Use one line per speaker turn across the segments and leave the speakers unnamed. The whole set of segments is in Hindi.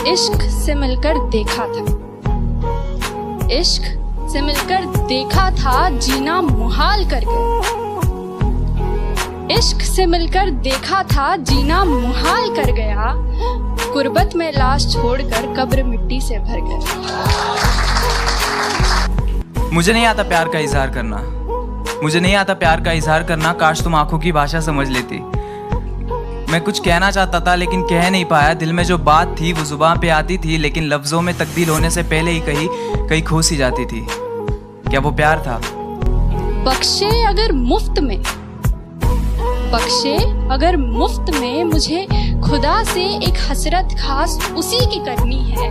इश्क से मिलकर देखा था, इश्क से मिलकर देखा था, जीना मुहाल कर गया। इश्क से मिलकर देखा था, जीना मुहाल कर गया। गुर्बत में लाश छोड़कर कब्र मिट्टी से भर गया।
मुझे नहीं आता प्यार का इजहार करना, मुझे नहीं आता प्यार का इजहार करना। काश तुम आंखों की भाषा समझ लेती। मैं कुछ कहना चाहता था लेकिन कह नहीं पाया। दिल में जो बात थी वो जुबान पे आती थी, लेकिन लफ्जों में तब्दील होने से पहले ही कहीं खो सी जाती थी। क्या वो प्यार था?
बख्शे अगर मुफ्त में, बख्शे अगर मुफ्त में, मुझे खुदा से एक हसरत खास उसी की करनी है।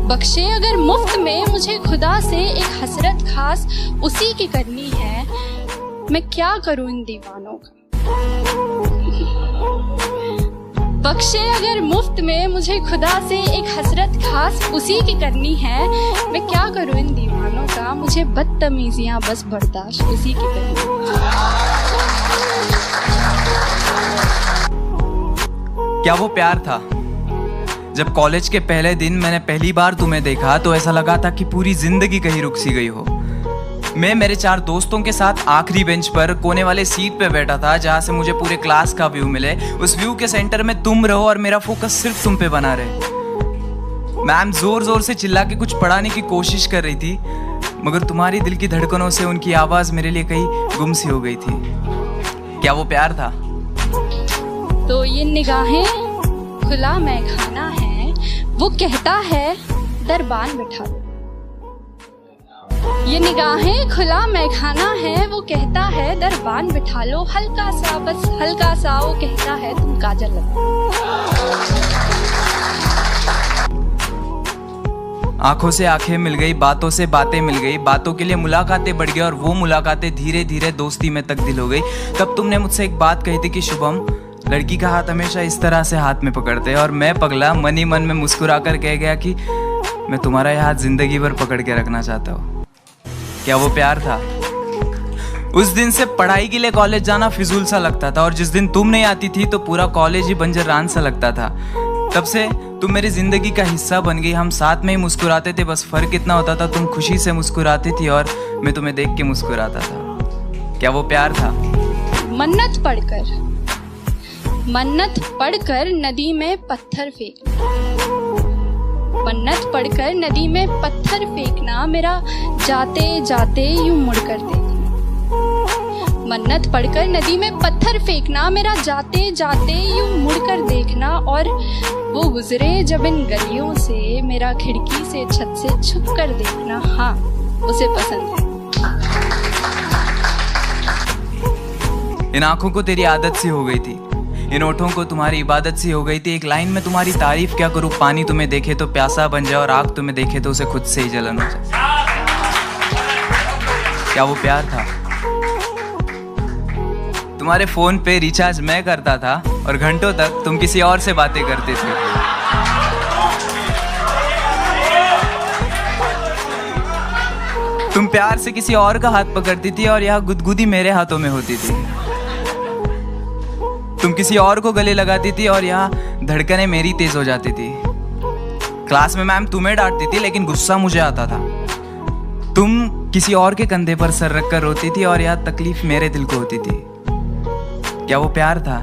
बख्शे अगर मुफ्त में, मुझे खुदा से एक हसरत खास उसी की करनी है। मैं क्या करूं इन दीवानों का? बख्शे अगर मुफ्त में, मुझे खुदा से एक हसरत खास उसी की करनी है। मैं क्या करूं इन दीवानों का? मुझे बदतमीजियां बस बर्दाश्त उसी की करनी है।
क्या वो प्यार था? जब कॉलेज के पहले दिन मैंने पहली बार तुम्हें देखा तो ऐसा लगा था कि पूरी जिंदगी कहीं रुक सी गई हो। मैं मेरे 4 दोस्तों के साथ आखिरी बेंच पर कोने वाले सीट पे बैठा था, जहाँ से मुझे पूरे क्लास का व्यू मिले। उस व्यू के सेंटर में तुम रहो और मेरा फोकस सिर्फ तुम पे बना रहे। मैम जोर जोर से चिल्ला के कुछ पढ़ाने की कोशिश कर रही थी, मगर तुम्हारी दिल की धड़कनों से उनकी आवाज मेरे लिए कहीं गुम सी हो गई थी। क्या वो प्यार था?
तो ये निगाहें खुला मैखाना है, वो कहता है दरबान बिठा लो। ये निगाहें खुला मैखाना है, वो कहता है दरबान बिठा लो। हल्का सा, बस हल्का सा, वो कहता है तुम काजल लगाओ।
आंखों से आंखें मिल गई, बातों से बातें मिल गई, बातों के लिए मुलाकातें बढ़ गई और वो मुलाकातें धीरे धीरे दोस्ती में तब्दील हो गई। तब तुमने मुझसे एक बात कही थी कि शुभम, लड़की का हाथ हमेशा इस तरह से हाथ में पकड़ते हैं। और मैं पगला मन ही मन में मुस्कुरा कर कह गया कि मैं तुम्हारा यह हाथ जिंदगी भर पकड़ के रखना चाहता हूँ। क्या वो प्यार था? उस दिन से पढ़ाई के लिए कॉलेज जाना फिजूल सा लगता था, और जिस दिन तुम नहीं आती थी तो पूरा कॉलेज ही बंजर रान सा लगता था। तब से तुम मेरी जिंदगी का हिस्सा बन गई। हम साथ में ही मुस्कुराते थे, बस फर्क इतना होता था तुम खुशी से मुस्कुराती थी और मैं तुम्हें देख के मुस्कुराता था। क्या वो प्यार था?
मन्नत पढ़कर नदी में पत्थर फेंकना, मन्नत पढ़कर नदी में पत्थर फेंकना, मेरा जाते जाते यूं मुड़कर देखना। मन्नत पढ़कर नदी में पत्थर फेंकना, मेरा जाते जाते यूं मुड़कर देखना। और वो गुजरे जब इन गलियों से, मेरा खिड़की से छत से छुप कर देखना। हाँ, उसे पसंद है।
इन आंखों को तेरी आदत सी हो गई थी, इन ओठों को तुम्हारी इबादत सी हो गई थी। एक लाइन में तुम्हारी तारीफ क्या करूं, पानी तुम्हें देखे तो प्यासा बन जाए और आग तुम्हें देखे तो उसे खुद से ही जलन हो जाए। क्या वो प्यार था? तुम्हारे फोन पे रिचार्ज मैं करता था और घंटों तक तुम किसी और से बातें करते थे। तुम प्यार से किसी और का हाथ पकड़ती थी और यह गुदगुदी मेरे हाथों में होती थी। तुम किसी और को गले लगाती थी और यहाँ धड़कनें मेरी तेज हो जाती थी। क्लास में मैम तुम्हें डांटती थी लेकिन गुस्सा मुझे आता था। तुम किसी और के कंधे पर सर रखकर रोती थी और यह तकलीफ मेरे दिल को होती थी। क्या वो प्यार था?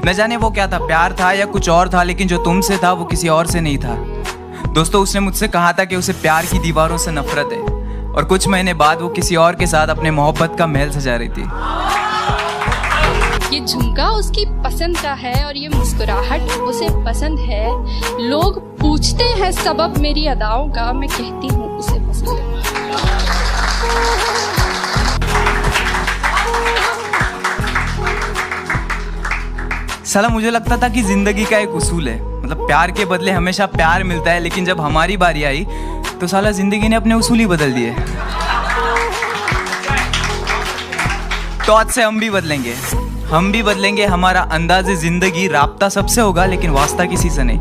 न जाने वो क्या था, प्यार था या कुछ और था, लेकिन जो तुमसे था वो किसी और से नहीं था। दोस्तों, उसने मुझसे कहा था कि उसे प्यार की दीवारों से नफरत है, और कुछ महीने बाद वो किसी और के साथ अपने मोहब्बत का महल सजा रही थी।
ये झुमका उसकी पसंद का है और ये मुस्कुराहट उसे पसंद है। लोग पूछते हैं सबब मेरी अदाओं का, मैं कहती हूँ उसे पसंद है।
साला मुझे लगता था कि जिंदगी का एक उसूल है, मतलब प्यार के बदले हमेशा प्यार मिलता है, लेकिन जब हमारी बारी आई तो साला जिंदगी ने अपने उसूल ही बदल दिए। तो आज से हम भी बदलेंगे, हमारा अंदाज़े जिंदगी राब्ता सबसे होगा, लेकिन वास्ता किसी से नहीं।